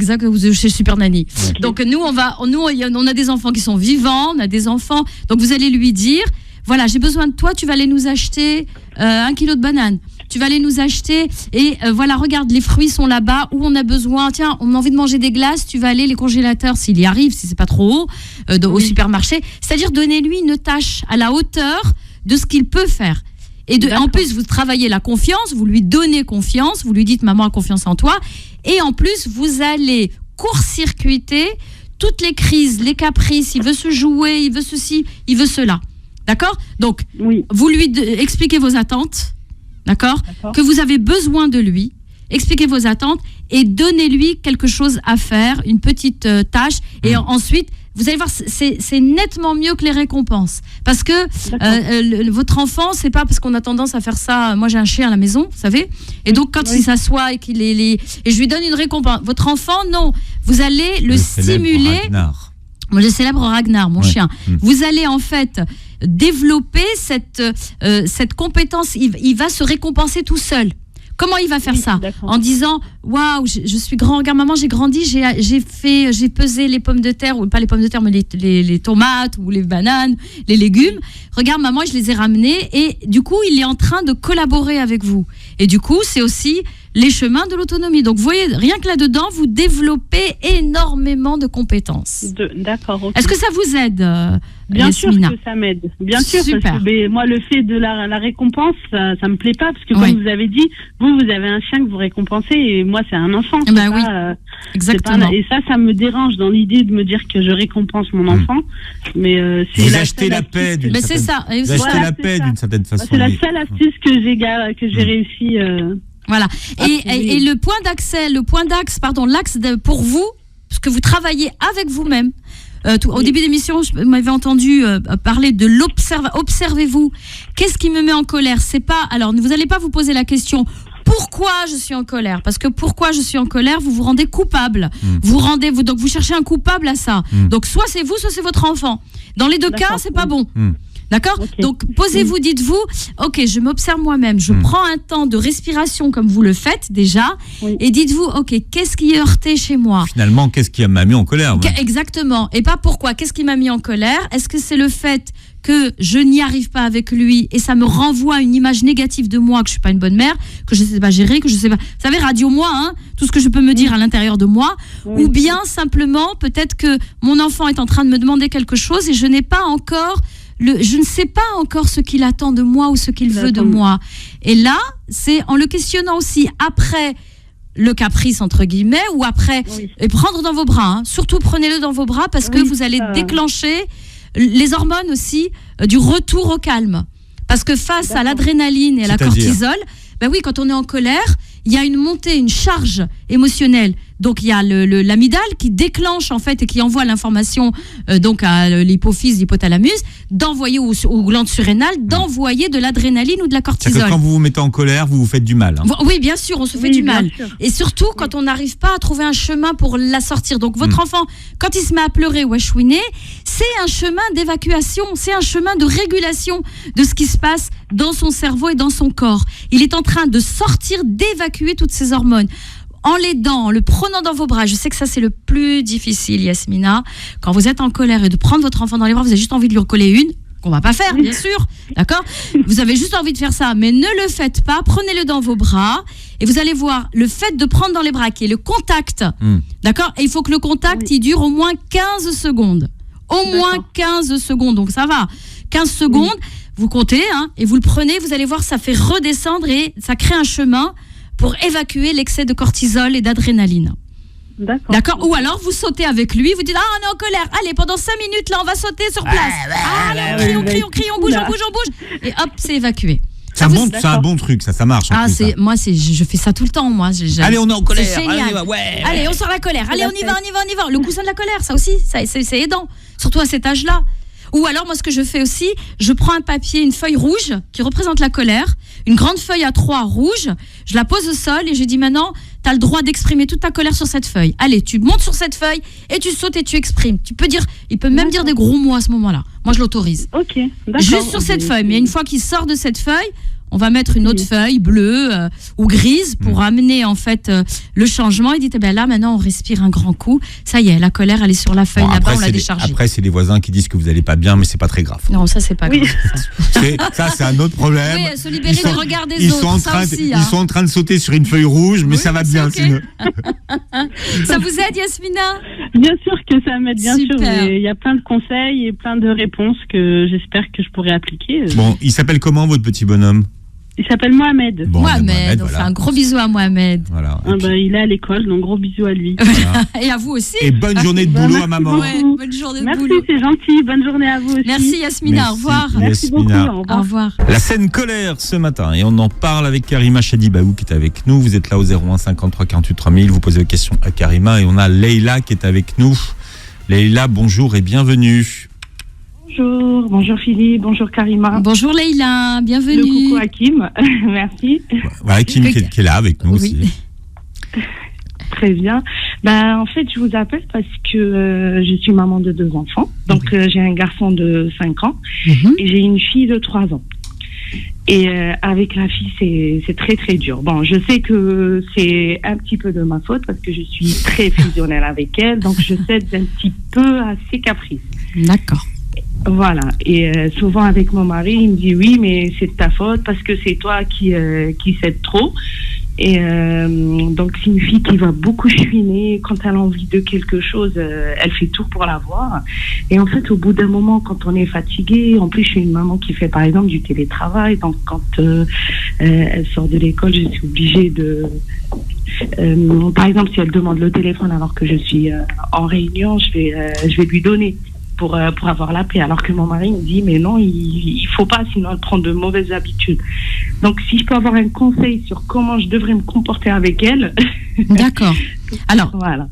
Speaker 1: chez Super Nanny. Okay. Donc nous, on a des enfants qui sont vivants, on a des enfants. Donc vous allez lui dire, voilà, j'ai besoin de toi, tu vas aller nous acheter 1 kilo de bananes. Tu vas aller nous acheter et regarde, les fruits sont là-bas où on a besoin. Tiens, on a envie de manger des glaces, tu vas aller les congélateurs s'il y arrive, si c'est pas trop haut, au supermarché. C'est-à-dire donner-lui une tâche à la hauteur de ce qu'il peut faire. Et en plus, vous travaillez la confiance, vous lui donnez confiance, vous lui dites maman a confiance en toi. Et en plus, vous allez court-circuiter toutes les crises, les caprices. Il veut se jouer, il veut ceci, il veut cela. D'accord? Donc, vous lui expliquez vos attentes. D'accord? Que vous avez besoin de lui, expliquez vos attentes et donnez-lui quelque chose à faire, une petite tâche. Et ensuite, vous allez voir, c'est nettement mieux que les récompenses. Parce que votre enfant, c'est pas parce qu'on a tendance à faire ça. Moi, j'ai un chien à la maison, vous savez. Et donc, quand il s'assoit et et je lui donne une récompense. Votre enfant, non. Vous allez le stimuler. le célèbre Ragnar, mon chien. Vous allez en fait développer cette compétence. Il va se récompenser tout seul. Comment il va faire ça?
Speaker 4: D'accord.
Speaker 1: En disant waouh, je suis grand, regarde maman, j'ai grandi, j'ai pesé les pommes de terre, ou pas les pommes de terre, mais les tomates ou les bananes, les légumes. Regarde maman, je les ai ramenés, et du coup, il est en train de collaborer avec vous. Et du coup, c'est aussi les chemins de l'autonomie. Donc, vous voyez, rien que là-dedans, vous développez énormément de compétences.
Speaker 4: D'accord. Okay.
Speaker 1: Est-ce que ça vous aide,
Speaker 4: Bien
Speaker 1: Yasmina?
Speaker 4: sûr que ça m'aide. Bien sûr,
Speaker 1: Super.
Speaker 4: parce que moi, le fait de la récompense, ça me plaît pas, parce que
Speaker 1: Ouais.
Speaker 4: comme vous avez dit, vous avez un chien que vous récompensez, et moi, c'est un enfant.
Speaker 1: Eh ben
Speaker 4: c'est
Speaker 1: oui,
Speaker 4: pas,
Speaker 1: exactement.
Speaker 4: et ça me dérange dans l'idée de me dire que je récompense mon enfant. Mais c'est
Speaker 3: Vous
Speaker 4: la
Speaker 3: achetez
Speaker 4: seule
Speaker 3: la
Speaker 4: astuce
Speaker 3: paix d'une
Speaker 1: Mais c'est
Speaker 3: certaine...
Speaker 1: ça. Et
Speaker 3: Vous achetez
Speaker 4: Voilà,
Speaker 3: la
Speaker 4: c'est
Speaker 3: paix
Speaker 4: ça.
Speaker 3: d'une certaine façon.
Speaker 4: C'est la
Speaker 3: oui.
Speaker 4: seule astuce que j'ai réussi.
Speaker 1: Voilà.
Speaker 4: oui.
Speaker 1: Et le point d'axe, l'axe pour vous, parce que vous travaillez avec vous-même. Au début d'émission, je m'avais entendu parler de observez-vous. Qu'est-ce qui me met en colère? C'est pas. Alors, vous n'allez pas vous poser la question. Pourquoi je suis en colère? Parce que pourquoi je suis en colère, vous vous rendez coupable. Donc vous cherchez un coupable à ça. Donc soit c'est vous, soit c'est votre enfant. Dans les deux cas, c'est pas bon. D'accord?
Speaker 4: Okay.
Speaker 1: Donc, posez-vous, dites-vous, ok, je m'observe moi-même, je prends un temps de respiration comme vous le faites déjà, et dites-vous, ok, qu'est-ce qui est heurté chez moi?
Speaker 3: Finalement, qu'est-ce qui m'a mis en colère?
Speaker 1: Exactement. Et pas pourquoi. Qu'est-ce qui m'a mis en colère? Est-ce que c'est le fait que je n'y arrive pas avec lui et ça me renvoie à une image négative de moi, que je suis pas une bonne mère, que je sais pas gérer, que je sais pas... Vous savez, radio-moi, hein, tout ce que je peux me dire à l'intérieur de moi, ou bien simplement, peut-être que mon enfant est en train de me demander quelque chose et je n'ai pas encore... je ne sais pas encore ce qu'il attend de moi ou ce qu'il veut de moi. Et là, c'est en le questionnant aussi après le caprice, entre guillemets, ou après, et prendre dans vos bras, hein. Surtout prenez-le dans vos bras parce que vous allez déclencher les hormones aussi du retour au calme. Parce que face à l'adrénaline et à la cortisol, ben oui, quand on est en colère, il y a une montée, une charge émotionnelle. Donc il y a l'amygdale qui déclenche en fait et qui envoie l'information donc à l'hypophyse, l'hypothalamus, d'envoyer aux glandes surrénales, d'envoyer de l'adrénaline ou de la cortisol.
Speaker 3: C'est-à-dire que quand vous vous mettez en colère, vous vous faites du mal. Hein.
Speaker 1: Oui, bien sûr, on se fait du mal. Et surtout quand on n'arrive pas à trouver un chemin pour la sortir. Donc votre enfant, quand il se met à pleurer ou à chouiner, c'est un chemin d'évacuation, c'est un chemin de régulation de ce qui se passe dans son cerveau et dans son corps. Il est en train de sortir, d'évacuer toutes ces hormones. En l'aidant, en le prenant dans vos bras. Je sais que ça, c'est le plus difficile, Yasmina. Quand vous êtes en colère et de prendre votre enfant dans les bras, vous avez juste envie de lui recoller une, qu'on va pas faire, bien sûr. D'accord? Vous avez juste envie de faire ça, mais ne le faites pas. Prenez-le dans vos bras et vous allez voir le fait de prendre dans les bras, qui est le contact. D'accord? Et il faut que le contact, il dure au moins 15 secondes. Au moins 15 secondes. Donc, ça va. 15 secondes, vous comptez, hein, et vous le prenez, vous allez voir, ça fait redescendre et ça crée un chemin pour évacuer l'excès de cortisol et d'adrénaline. D'accord. Ou alors, vous sautez avec lui, vous dites, ah, on est en colère, allez, pendant 5 minutes, là, on va sauter sur place. Allez, on crie, on bouge. Et hop, c'est évacué.
Speaker 3: C'est un bon truc, ça marche.
Speaker 1: Moi, je fais ça tout le temps, moi.
Speaker 3: Allez, on est en colère.
Speaker 1: C'est génial. Allez, on sort la colère. Allez, on y va. Le coussin de la colère, ça aussi, c'est aidant. Surtout à cet âge-là. Ou alors, moi, ce que je fais aussi, je prends un papier, une feuille rouge qui représente la colère, une grande feuille A3 rouge, je la pose au sol et je dis maintenant, tu as le droit d'exprimer toute ta colère sur cette feuille. Allez, tu montes sur cette feuille et tu sautes et tu exprimes. Tu peux dire, il peut même dire des gros mots à ce moment-là. Moi, je l'autorise.
Speaker 4: Ok, d'accord.
Speaker 1: Juste sur cette feuille. Mais une fois qu'il sort de cette feuille, on va mettre une autre feuille bleue ou grise pour amener en fait le changement. Il dit là maintenant on respire un grand coup. Ça y est, la colère elle est sur la feuille là-bas, on l'a déchargée.
Speaker 3: Après c'est les voisins qui disent que vous n'allez pas bien, mais c'est pas très grave.
Speaker 1: Non, ça c'est pas grave.
Speaker 3: Ça c'est un autre problème.
Speaker 1: Oui, se libérer du regard des autres.
Speaker 3: Ils sont en train de sauter sur une feuille rouge, mais ça va bien.
Speaker 1: Okay. Ça vous aide, Yasmina?
Speaker 4: Bien sûr que ça m'aide, bien
Speaker 1: Super.
Speaker 4: sûr. Il y a plein de conseils et plein de réponses que j'espère que je pourrai appliquer.
Speaker 3: Bon, il s'appelle comment votre petit bonhomme?
Speaker 4: Il s'appelle Mohamed.
Speaker 3: Bon,
Speaker 1: Mohamed, on fait un gros bisou à Mohamed.
Speaker 3: Voilà.
Speaker 4: Il est à l'école, donc gros bisous à lui.
Speaker 3: Voilà.
Speaker 1: Et à vous aussi.
Speaker 3: Et bonne journée de boulot à maman.
Speaker 1: Ouais, bonne journée de
Speaker 4: Merci,
Speaker 1: boulot.
Speaker 4: c'est gentil. Bonne journée à vous aussi.
Speaker 1: Merci Yasmina, au revoir.
Speaker 4: Merci beaucoup,
Speaker 1: Au revoir.
Speaker 3: La scène colère ce matin, et on en parle avec Karima Chadibaou qui est avec nous. Vous êtes là au 01 53 48 3000, vous posez vos questions à Karima et on a Leïla qui est avec nous. Leïla, bonjour et bienvenue.
Speaker 5: Bonjour Philippe, bonjour Karima.
Speaker 1: Bonjour Leïla, bienvenue.
Speaker 5: Le coucou Hakim, merci.
Speaker 3: Hakim qui est là avec nous aussi.
Speaker 5: Très bien. En fait, je vous appelle parce que je suis maman de 2 enfants. Donc, j'ai un garçon de 5 ans et j'ai une fille de 3 ans. Et avec la fille, c'est très, très dur. Bon, je sais que c'est un petit peu de ma faute parce que je suis très fusionnelle avec elle. Donc, je cède un petit peu à ses caprices.
Speaker 1: D'accord.
Speaker 5: Voilà. Et souvent, avec mon mari, il me dit oui, mais c'est de ta faute parce que c'est toi qui cède trop. Et donc, c'est une fille qui va beaucoup chouiner. Quand elle a envie de quelque chose, elle fait tout pour l'avoir. Et en fait, au bout d'un moment, quand on est fatigué, en plus, je suis une maman qui fait, par exemple, du télétravail. Donc, quand elle sort de l'école, je suis obligée de... par exemple, si elle demande le téléphone alors que je suis en réunion, je vais lui donner pour avoir la paix. Alors que mon mari me dit, mais non, il faut pas, sinon elle prend de mauvaises habitudes. Donc, si je peux avoir un conseil sur comment je devrais me comporter avec elle.
Speaker 1: D'accord. Alors, voilà.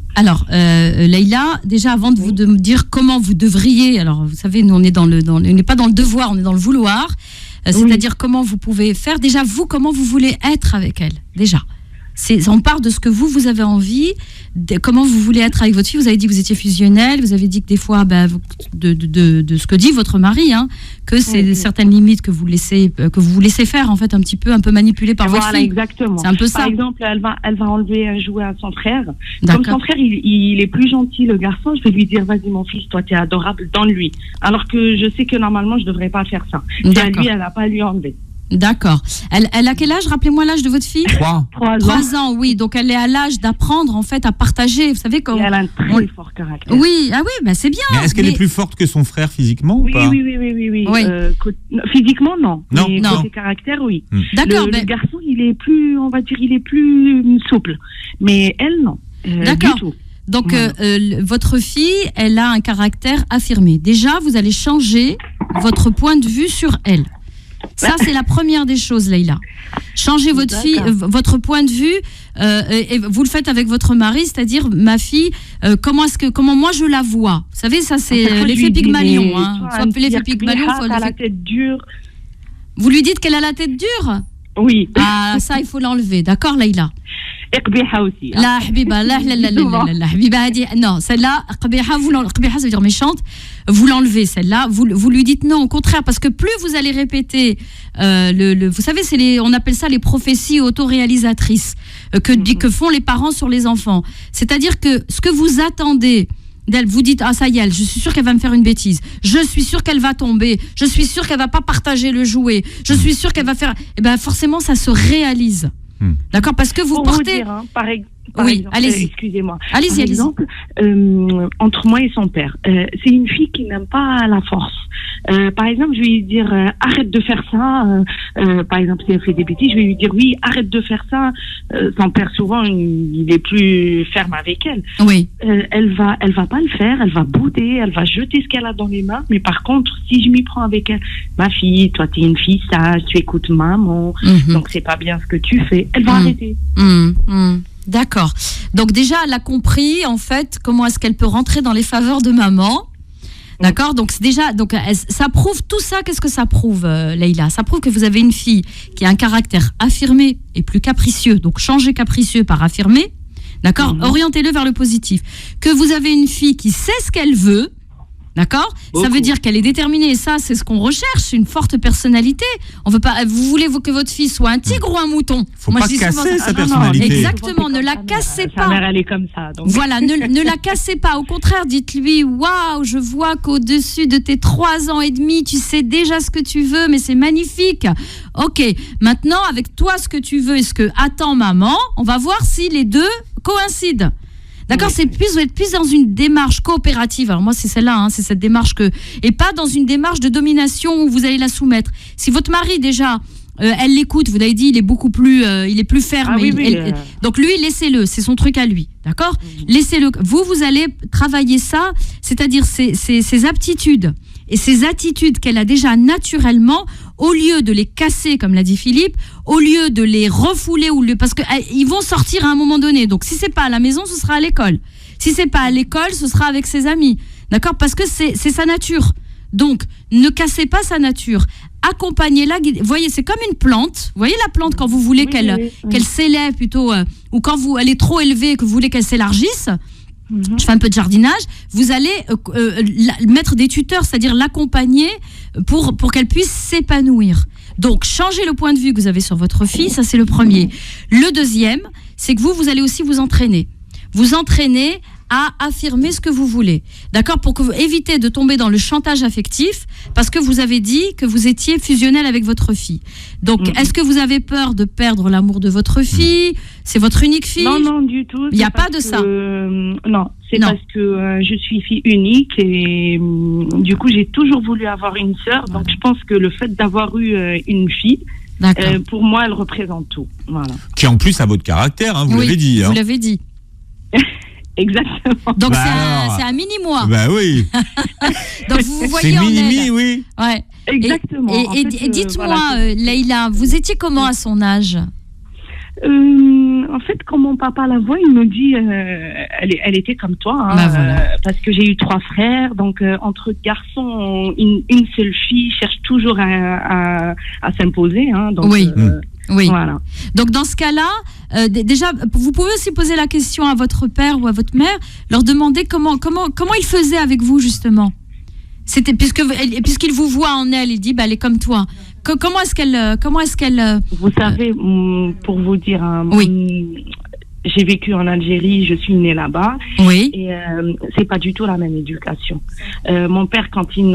Speaker 1: Leïla, déjà, avant de me dire comment vous devriez, alors, vous savez, nous, on n'est pas dans le devoir, on est dans le vouloir. C'est-à-dire comment vous pouvez faire. Déjà, vous, comment vous voulez être avec elle, déjà. On part de ce que vous avez envie, comment vous voulez être avec votre fille. Vous avez dit que vous étiez fusionnelle, vous avez dit que des fois, de ce que dit votre mari, que c'est certaines limites que vous vous laissez faire, en fait, un peu manipulé par votre fille.
Speaker 5: Voilà, exactement.
Speaker 1: C'est un peu ça.
Speaker 5: Par exemple, elle va enlever un jouet à son frère. D'accord. Comme son frère, il est plus gentil, le garçon, je vais lui dire, vas-y mon fils, toi, t'es adorable, donne-lui. Alors que je sais que normalement, je devrais pas faire ça. C'est à lui, elle n'a pas à lui enlever.
Speaker 1: D'accord. Elle a quel âge? Rappelez-moi l'âge de votre fille.
Speaker 3: 3
Speaker 1: ans, oui. Donc elle est à l'âge d'apprendre en fait à partager. Vous savez quand.
Speaker 5: Et elle a un très fort caractère.
Speaker 1: Oui, c'est bien.
Speaker 3: Mais est-ce qu'elle est plus forte que son frère physiquement ou pas?
Speaker 5: Oui. Physiquement, non. Mais côté caractère, oui.
Speaker 1: D'accord.
Speaker 5: Le garçon, il est plus, on va dire, souple. Mais elle, non.
Speaker 1: D'accord.
Speaker 5: Du tout.
Speaker 1: Donc votre fille, elle a un caractère affirmé. Déjà, vous allez changer votre point de vue sur elle. Ça, c'est la première des choses, Leïla. Changez votre point de vue, et vous le faites avec votre mari, c'est-à-dire ma fille, comment moi je la vois. Vous savez, ça c'est l'effet Pygmalion. Ça s'appelle l'effet Pygmalion.
Speaker 5: Elle a la tête dure.
Speaker 1: Vous lui dites qu'elle a la tête dure?
Speaker 5: Oui.
Speaker 1: Ah, ça, il faut l'enlever. D'accord, Leïla?
Speaker 5: Qbiha aussi.
Speaker 1: La habiba, la habiba, non, celle-là, qbiha, ça veut dire méchante. Vous l'enlevez, celle-là. Vous lui dites non, au contraire, parce que plus vous allez répéter, vous savez, on appelle ça les prophéties autoréalisatrices que font les parents sur les enfants. C'est-à-dire que ce que vous attendez d'elle, vous dites, ah ça y est, je suis sûre qu'elle va me faire une bêtise, je suis sûre qu'elle va tomber, je suis sûre qu'elle va pas partager le jouet, je suis sûre qu'elle va faire, et ben forcément ça se réalise. D'accord, parce que vous portez.
Speaker 5: Vous dire, par
Speaker 1: oui,
Speaker 5: exemple,
Speaker 1: allez-y.
Speaker 5: Excusez-moi.
Speaker 1: Allez-y.
Speaker 5: Par exemple, entre moi et son père, c'est une fille qui n'aime pas la force. Par exemple, je vais lui dire arrête de faire ça. Par exemple, si elle fait des bêtises, je vais lui dire oui, arrête de faire ça. Son père, souvent, il est plus ferme avec elle.
Speaker 1: Oui.
Speaker 5: Elle va pas le faire. Elle va bouder. Elle va jeter ce qu'elle a dans les mains. Mais par contre, si je m'y prends avec elle, ma fille, toi, t'es une fille sage, tu écoutes maman, donc c'est pas bien ce que tu fais. Elle va arrêter.
Speaker 1: D'accord. Donc déjà, elle a compris en fait comment est-ce qu'elle peut rentrer dans les faveurs de maman. D'accord. Donc c'est déjà, ça prouve tout ça. Qu'est-ce que ça prouve, Leïla? Ça prouve que vous avez une fille qui a un caractère affirmé et plus capricieux. Donc changez capricieux par affirmé. D'accord. Orientez-le vers le positif. Que vous avez une fille qui sait ce qu'elle veut. D'accord. Ça veut dire qu'elle est déterminée, et ça, c'est ce qu'on recherche, une forte personnalité. On veut pas. Vous voulez que votre fille soit un tigre ou un mouton?
Speaker 3: Faut pas casser sa personnalité.
Speaker 1: Exactement, ne la cassez pas.
Speaker 5: Sa mère, elle est comme ça. Donc.
Speaker 1: Voilà, ne la cassez pas. Au contraire, dites-lui, waouh, je vois qu'au-dessus de tes 3 ans et demi, tu sais déjà ce que tu veux, mais c'est magnifique. Ok, maintenant, avec toi, ce que tu veux et ce que attend maman, on va voir si les deux coïncident. D'accord, vous êtes plus dans une démarche coopérative. Alors moi, c'est celle-là, c'est cette démarche et pas dans une démarche de domination où vous allez la soumettre. Si votre mari déjà, elle l'écoute, vous l'avez dit, il est beaucoup plus, il est plus ferme. Donc lui, laissez-le, c'est son truc à lui, d'accord. Laissez-le. Vous allez travailler ça, c'est-à-dire ces aptitudes et ces attitudes qu'elle a déjà naturellement. Au lieu de les casser, comme l'a dit Philippe, au lieu de les refouler, parce qu'ils vont sortir à un moment donné. Donc, si c'est pas à la maison, ce sera à l'école. Si c'est pas à l'école, ce sera avec ses amis. D'accord? Parce que c'est sa nature. Donc, ne cassez pas sa nature. accompagnez-la. Vous voyez, c'est comme une plante. Vous voyez la plante quand vous voulez qu'elle s'élève plutôt, ou quand elle est trop élevée et que vous voulez qu'elle s'élargisse. Je fais un peu de jardinage. Vous allez mettre des tuteurs, c'est-à-dire l'accompagner pour qu'elle puisse s'épanouir. Donc, changez le point de vue que vous avez sur votre fille, ça c'est le premier. Le deuxième, c'est que vous allez aussi vous entraîner. Vous entraîner à affirmer ce que vous voulez. D'accord ? Pour que vous évitez de tomber dans le chantage affectif, parce que vous avez dit que vous étiez fusionnel avec votre fille. Donc, est-ce que vous avez peur de perdre l'amour de votre fille ? C'est votre unique fille ?
Speaker 5: Non, du tout.
Speaker 1: Il n'y a pas de ça.
Speaker 5: Non, c'est parce que je suis fille unique et du coup, j'ai toujours voulu avoir une sœur. Donc, je pense que le fait d'avoir eu une fille, pour moi, elle représente tout. Voilà.
Speaker 3: Qui en plus a votre caractère, hein, vous l'avez dit.
Speaker 1: Vous l'avez dit.
Speaker 5: Exactement.
Speaker 1: Donc c'est un mini-moi.
Speaker 3: Bah oui.
Speaker 1: Donc vous voyez
Speaker 3: c'est
Speaker 1: en
Speaker 3: mini-mi,
Speaker 1: elle.
Speaker 3: Oui.
Speaker 1: Ouais.
Speaker 5: Exactement.
Speaker 1: Et dites-moi, Leïla, vous étiez comment à son âge ?
Speaker 5: En fait, quand mon papa la voit, il me dit, elle était comme toi, hein, parce que j'ai eu 3 frères, donc entre garçons, une seule fille cherche toujours à s'imposer, hein, donc.
Speaker 1: Oui. Oui.
Speaker 5: Voilà.
Speaker 1: Donc dans ce cas-là, déjà, vous pouvez aussi poser la question à votre père ou à votre mère, leur demander comment il faisait avec vous justement. C'était puisqu'il vous voit en elle, il dit elle est comme toi. Comment est-ce qu'elle
Speaker 5: Vous savez, pour vous dire, j'ai vécu en Algérie, je suis née là-bas.
Speaker 1: Oui.
Speaker 5: Et c'est pas du tout la même éducation. Mon père, quand il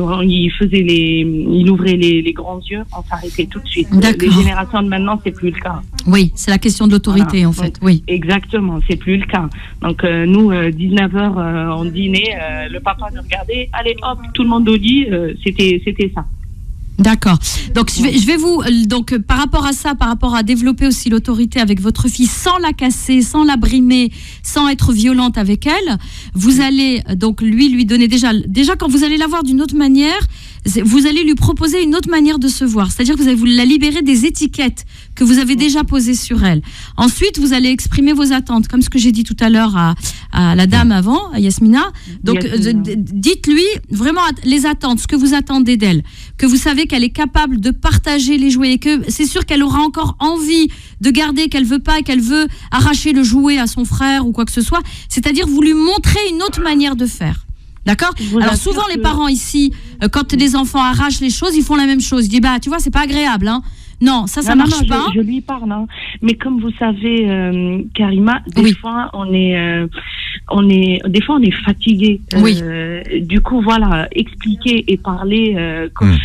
Speaker 5: ouvrait les grands yeux, on s'arrêtait tout de suite.
Speaker 1: D'accord.
Speaker 5: Les générations de maintenant, c'est plus le cas.
Speaker 1: Oui, c'est la question de l'autorité en fait. Oui.
Speaker 5: Exactement, c'est plus le cas. Donc nous, 19h, on dînait, le papa nous regardait, allez hop, tout le monde au lit, c'était ça.
Speaker 1: D'accord. Donc je vais vous par rapport à ça, par rapport à développer aussi l'autorité avec votre fille sans la casser, sans la brimer, sans être violente avec elle, vous allez donc lui donner déjà quand vous allez la voir d'une autre manière, vous allez lui proposer une autre manière de se voir. C'est-à-dire que vous allez vous la libérer des étiquettes que vous avez déjà posées sur elle. Ensuite, vous allez exprimer vos attentes, comme ce que j'ai dit tout à l'heure à la dame avant, à Yasmina. Donc, dites-lui vraiment les attentes, ce que vous attendez d'elle, que vous savez qu'elle est capable de partager les jouets et que c'est sûr qu'elle aura encore envie de garder, qu'elle veut pas et qu'elle veut arracher le jouet à son frère ou quoi que ce soit. C'est-à-dire vous lui montrez une autre manière de faire. D'accord ? Alors souvent les parents ici, quand les enfants arrachent les choses, ils font la même chose. Ils disent tu vois, c'est pas agréable, hein. Non, ça marche pas.
Speaker 5: Je lui parle, hein. Mais comme vous savez, Karima, des fois on est fatigué.
Speaker 1: Oui.
Speaker 5: Du coup, voilà, expliquer et parler.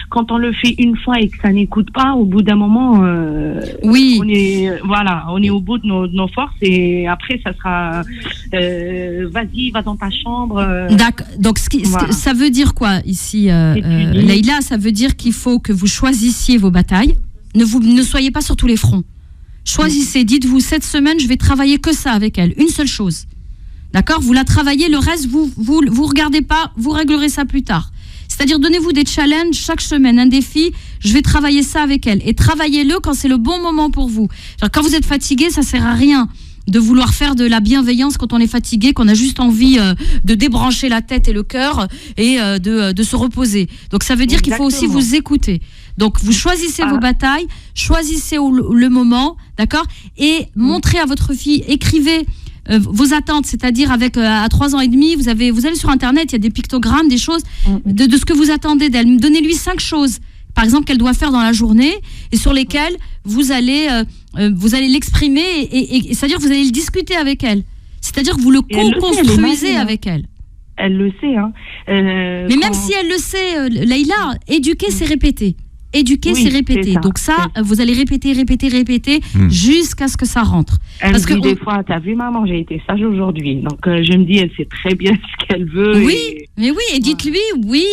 Speaker 5: Quand on le fait une fois et que ça n'écoute pas, au bout d'un moment, on est au bout de nos forces et après ça sera, vas-y, va dans ta chambre.
Speaker 1: D'accord. Donc ça veut dire quoi ici, Leïla ? Ça veut dire qu'il faut que vous choisissiez vos batailles. Ne soyez pas sur tous les fronts. Choisissez, dites-vous, cette semaine, je vais travailler que ça avec elle. Une seule chose. D'accord ? Vous la travaillez, le reste, vous regardez pas, vous réglerez ça plus tard. C'est-à-dire, donnez-vous des challenges chaque semaine, un défi, je vais travailler ça avec elle. Et travaillez-le quand c'est le bon moment pour vous. Genre, quand vous êtes fatigué, ça sert à rien de vouloir faire de la bienveillance quand on est fatigué, qu'on a juste envie de débrancher la tête et le cœur et de se reposer. Donc ça veut dire qu'il faut aussi vous écouter. Donc vous choisissez vos batailles, choisissez le moment, d'accord ? Et montrez à votre fille, écrivez vos attentes, c'est-à-dire avec à 3 ans et demi, vous allez sur Internet, il y a des pictogrammes, des choses de ce que vous attendez d'elle. Donnez-lui 5 choses, par exemple, qu'elle doit faire dans la journée et sur lesquelles vous allez l'exprimer et c'est-à-dire que vous allez le discuter avec elle. C'est-à-dire que vous le co-construisez avec elle.
Speaker 5: Elle le sait, hein.
Speaker 1: Mais même si elle le sait, Leïla, éduquer, c'est répéter. Éduquer, c'est répéter. Ça. Donc ça, vous allez répéter jusqu'à ce que ça rentre.
Speaker 5: Elle me dit des fois, t'as vu maman, j'ai été sage aujourd'hui. Donc je me dis, elle sait très bien ce qu'elle veut.
Speaker 1: Oui, et dites-lui,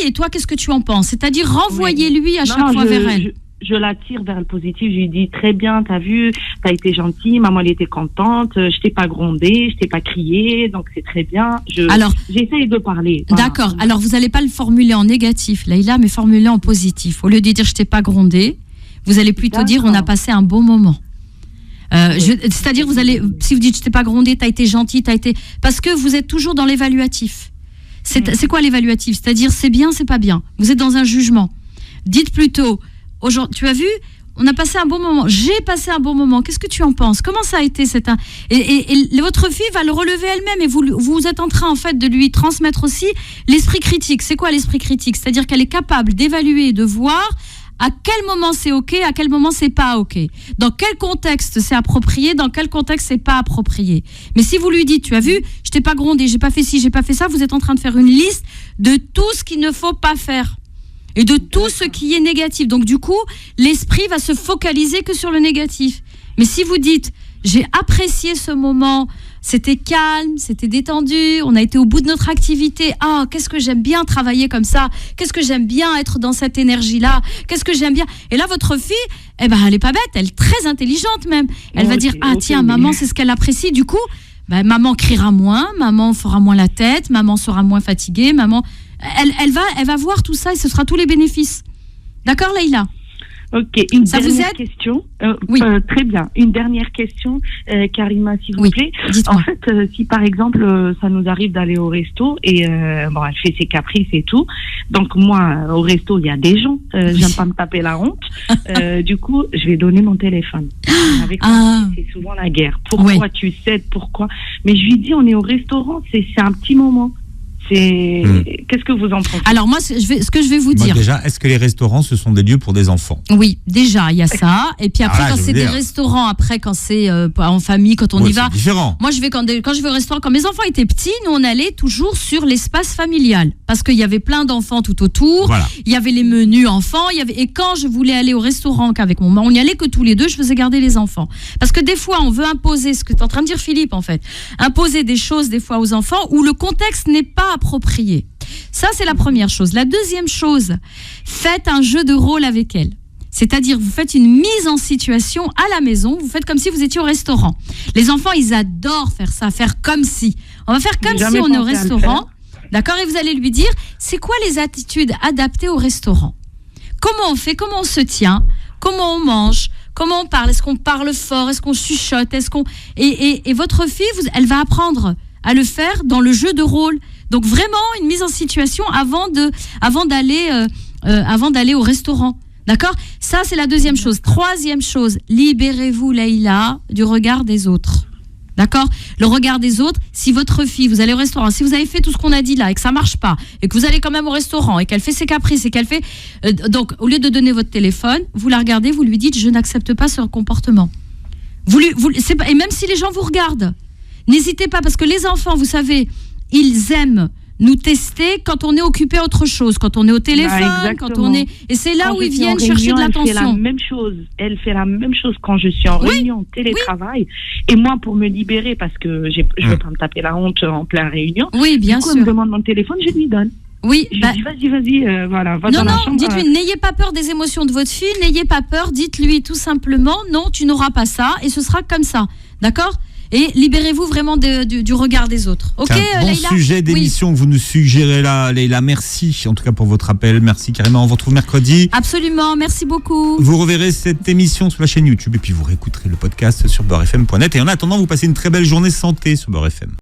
Speaker 1: et toi, qu'est-ce que tu en penses ? C'est-à-dire, renvoyez-lui à chaque fois vers elle.
Speaker 5: Je la tire vers le positif, je lui dis très bien, t'as vu, t'as été gentille, maman elle était contente, je t'ai pas grondé, je t'ai pas crié, donc c'est très bien. J'essaye de parler.
Speaker 1: Voilà. D'accord, alors vous allez pas le formuler en négatif, Leïla, mais formuler en positif. Au lieu de dire je t'ai pas grondé, vous allez plutôt dire on a passé un bon moment. C'est-à-dire si vous dites je t'ai pas grondé, t'as été gentille, parce que vous êtes toujours dans l'évaluatif. C'est quoi l'évaluatif ? C'est-à-dire c'est bien, c'est pas bien. Vous êtes dans un jugement. Dites plutôt aujourd'hui, tu as vu, on a passé un bon moment. J'ai passé un bon moment. Qu'est-ce que tu en penses? Comment ça a été et votre fille va le relever elle-même et vous êtes en train en fait de lui transmettre aussi l'esprit critique. C'est quoi l'esprit critique? C'est-à-dire qu'elle est capable d'évaluer et de voir à quel moment c'est OK, à quel moment c'est pas OK. Dans quel contexte c'est approprié, dans quel contexte c'est pas approprié. Mais si vous lui dites, tu as vu, je t'ai pas grondé, j'ai pas fait ci, j'ai pas fait ça, vous êtes en train de faire une liste de tout ce qu'il ne faut pas faire. Et de tout ce qui est négatif. Donc du coup, l'esprit va se focaliser que sur le négatif. Mais si vous dites, j'ai apprécié ce moment, c'était calme, c'était détendu, on a été au bout de notre activité, qu'est-ce que j'aime bien travailler comme ça, qu'est-ce que j'aime bien être dans cette énergie-là, qu'est-ce que j'aime bien. Et là, votre fille, elle est pas bête, elle est très intelligente même. Elle va dire, tiens, maman, c'est ce qu'elle apprécie. Du coup, maman criera moins, maman fera moins la tête, maman sera moins fatiguée, maman... Elle va voir tout ça et ce sera tous les bénéfices. D'accord, Leïla?
Speaker 5: Ok, ça dernière question. Oui. Très bien. Une dernière question, Karima, s'il vous plaît.
Speaker 1: Dites-moi.
Speaker 5: En fait, si par exemple, ça nous arrive d'aller au resto et elle fait ses caprices et tout. Donc moi, au resto, il y a des gens. J'aime pas me taper la honte. Du coup, je vais donner mon téléphone. Avec moi, c'est souvent la guerre. Pourquoi tu cèdes? Pourquoi? Mais je lui dis, on est au restaurant, c'est un petit moment. Qu'est-ce que vous en pensez? Alors moi, ce que je vais vous dire.
Speaker 3: Déjà, est-ce que les restaurants, ce sont des lieux pour des enfants?
Speaker 1: Oui, déjà, il y a ça. Et puis après, quand c'est des restaurants, quand c'est en famille, quand on y va.
Speaker 3: C'est différent.
Speaker 1: Moi, quand je vais au restaurant, quand mes enfants étaient petits, nous, on allait toujours sur l'espace familial. Parce qu'il y avait plein d'enfants tout autour. Voilà. Il y avait les menus enfants. Et quand je voulais aller au restaurant avec mon mari, on n'y allait que tous les deux, je faisais garder les enfants. Parce que des fois, on veut imposer, ce que tu es en train de dire, Philippe, en fait. Imposer des choses, des fois, aux enfants où le contexte n'est pas approprié. Ça, c'est la première chose. La deuxième chose, faites un jeu de rôle avec elle. C'est-à-dire, vous faites une mise en situation à la maison, vous faites comme si vous étiez au restaurant. Les enfants, ils adorent faire ça, faire comme si. On va faire comme si on est au restaurant, d'accord? Et vous allez lui dire, c'est quoi les attitudes adaptées au restaurant? Comment on fait? Comment on se tient? Comment on mange? Comment on parle? Est-ce qu'on parle fort? Est-ce qu'on chuchote? Et votre fille, elle va apprendre à le faire dans le jeu de rôle. Donc vraiment une mise en situation avant d'aller au restaurant. D'accord? Ça, c'est la deuxième chose. Troisième chose, libérez-vous, Leïla, du regard des autres. D'accord? Le regard des autres, si votre fille, vous allez au restaurant, si vous avez fait tout ce qu'on a dit là et que ça marche pas, et que vous allez quand même au restaurant et qu'elle fait ses caprices et qu'elle fait... donc, au lieu de donner votre téléphone, vous la regardez, vous lui dites, je n'accepte pas ce comportement. Et même si les gens vous regardent, n'hésitez pas, parce que les enfants, vous savez, ils aiment nous tester quand on est occupé à autre chose, quand on est au téléphone, quand on est... Et c'est là où ils viennent chercher de l'attention.
Speaker 5: Elle fait la même chose quand je suis en réunion, télétravail. Oui. Et moi, pour me libérer, parce que je ne veux pas me taper la honte en pleine réunion,
Speaker 1: bien sûr.
Speaker 5: Elle me demande mon téléphone, je lui donne.
Speaker 1: Oui,
Speaker 5: je dis, vas-y, voilà. Va dans la chambre,
Speaker 1: dites-lui, n'ayez pas peur des émotions de votre fille, n'ayez pas peur, dites-lui tout simplement, non, tu n'auras pas ça, et ce sera comme ça. D'accord ? Et libérez-vous vraiment du regard des autres. Ok,
Speaker 3: c'est un bon
Speaker 1: Leïla,
Speaker 3: sujet d'émission que vous nous suggérez là, Leïla. Merci en tout cas pour votre appel. Merci Karima. On vous retrouve mercredi.
Speaker 1: Absolument, merci beaucoup.
Speaker 3: Vous reverrez cette émission sur la chaîne YouTube et puis vous réécouterez le podcast sur beurrefm.net. Et en attendant, vous passez une très belle journée santé sur Beurre FM.